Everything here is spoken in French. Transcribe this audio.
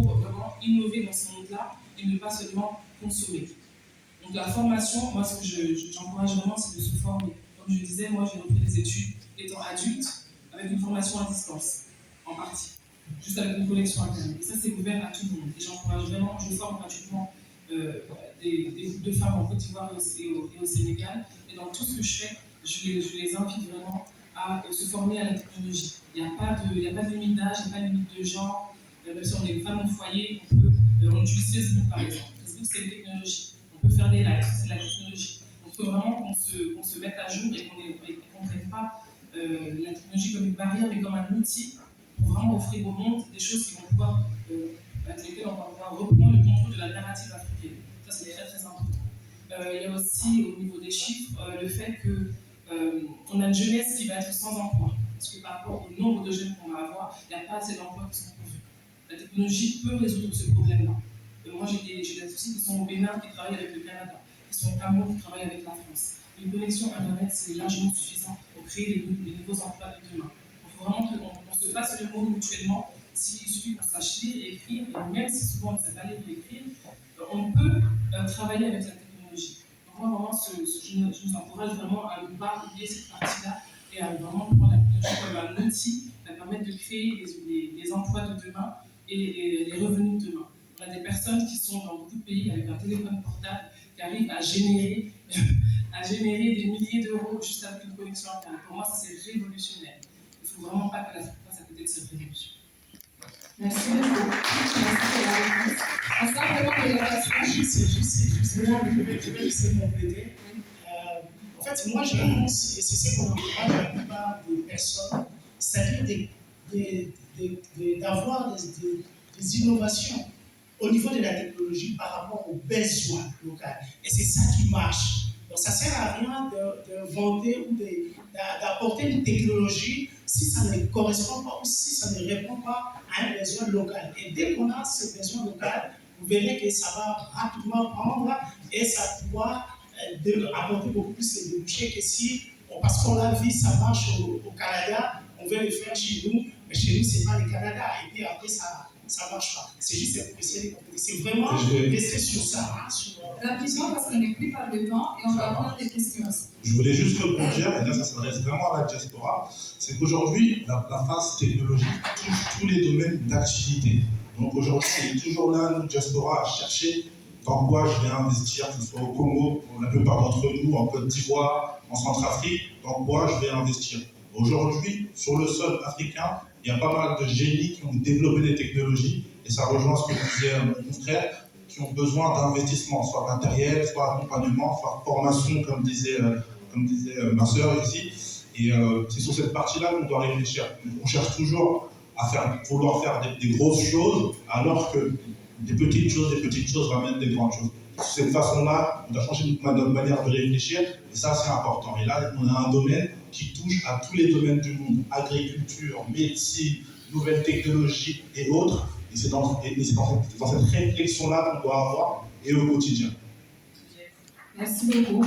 pour vraiment innover dans ce monde-là et ne pas seulement consommer. Donc la formation, moi ce que j'encourage vraiment, c'est de se former. Comme je disais, moi j'ai repris des études étant adulte avec une formation à distance, en partie, juste avec une connexion internet. Et ça c'est ouvert à tout le monde. Et j'encourage vraiment, je forme gratuitement des groupes de femmes en Côte d'Ivoire et au Sénégal. Et dans tout ce que je fais, je les invite vraiment à se former à la technologie. Il n'y a pas de limite d'âge, il n'y a pas de limite de genre. Même si on est une femme au foyer, on utilise Facebook par exemple. Facebook c'est une technologie. On peut faire des lives, c'est de la technologie. Donc il faut vraiment qu'on se mette à jour et qu'on ne traite pas la technologie comme une barrière, mais comme un outil pour vraiment offrir au monde des choses qui vont pouvoir, avec lesquelles on va pouvoir reprendre le contrôle de la narrative africaine. Ça, c'est très très important. Il y a aussi, au niveau des chiffres, le fait qu'on a une jeunesse qui va être sans emploi. Parce que par rapport au nombre de jeunes qu'on va avoir, il n'y a pas assez d'emplois qui sont pourvus. La technologie peut résoudre ce problème-là. Moi, j'ai des associés qui sont au Bénin, qui travaillent avec le Canada, qui sont au Cameroun, qui travaillent avec la France. Une connexion Internet, c'est largement suffisant pour créer les nouveaux emplois de demain. Il faut vraiment qu'on se fasse le mot mutuellement. Il suffit qu'on sache lire et écrire, et même si souvent on ne sait pas lire et écrire, on peut travailler avec la technologie. Donc moi, vraiment, je nous encourage vraiment à ne pas oublier cette partie-là et à vraiment prendre la technologie comme un outil qui va permettre de créer les emplois de demain et les revenus de demain. On a des personnes qui sont dans beaucoup de pays avec un téléphone portable qui arrivent à générer des milliers d'euros juste avec une connexion Internet. Pour moi, ça c'est révolutionnaire. Il ne faut vraiment pas que l'Afrique passe à côté de cette révolution. Merci beaucoup. Merci pour la réponse. On sent vraiment que je vais juste compléter. En fait, moi, je pense, et c'est ce qu'on encourage la plupart des personnes, c'est-à-dire d'avoir des innovations au niveau de la technologie par rapport aux besoins locaux. Et c'est ça qui marche. Donc, ça ne sert à rien de vanter ou d'apporter une technologie si ça ne correspond pas ou si ça ne répond pas à un besoin local. Et dès qu'on a ce besoin local, vous verrez que ça va rapidement prendre et ça va pouvoir apporter beaucoup plus de débouchés que si, parce qu'on l'a vu, ça marche au Canada, on veut le faire chez nous, mais chez nous, ce n'est pas le Canada. Et puis après, ça ne marche pas. C'est juste pour essayer de comprendre. C'est vraiment rester sur ça. Rapidement, parce qu'on n'est plus par le temps et on va avoir des questions. Je voulais juste rebondir, et là ça s'adresse vraiment à la diaspora, c'est qu'aujourd'hui, la phase technologique touche tous les domaines d'activité. Donc aujourd'hui, on est toujours là, nous, diaspora, à chercher dans quoi je vais investir, que ce soit au Congo, pour la plupart d'entre nous, en Côte d'Ivoire, en Centrafrique, dans quoi je vais investir. Aujourd'hui, sur le sol africain, il y a pas mal de génies qui ont développé des technologies, et ça rejoint ce que disait mon frère, qui ont besoin d'investissement, soit matériel, soit accompagnement, soit formation, comme disait ma sœur ici. Et c'est sur cette partie-là qu'on doit réfléchir. On cherche toujours à vouloir faire des grosses choses, alors que des petites choses ramènent des grandes choses. De cette façon-là, on doit changer notre manière de réfléchir, et ça, c'est important. Et là, on a un domaine qui touche à tous les domaines du monde, agriculture, médecine, nouvelles technologies et autres. Et c'est dans cette réflexion-là qu'on doit avoir et au quotidien. Merci beaucoup.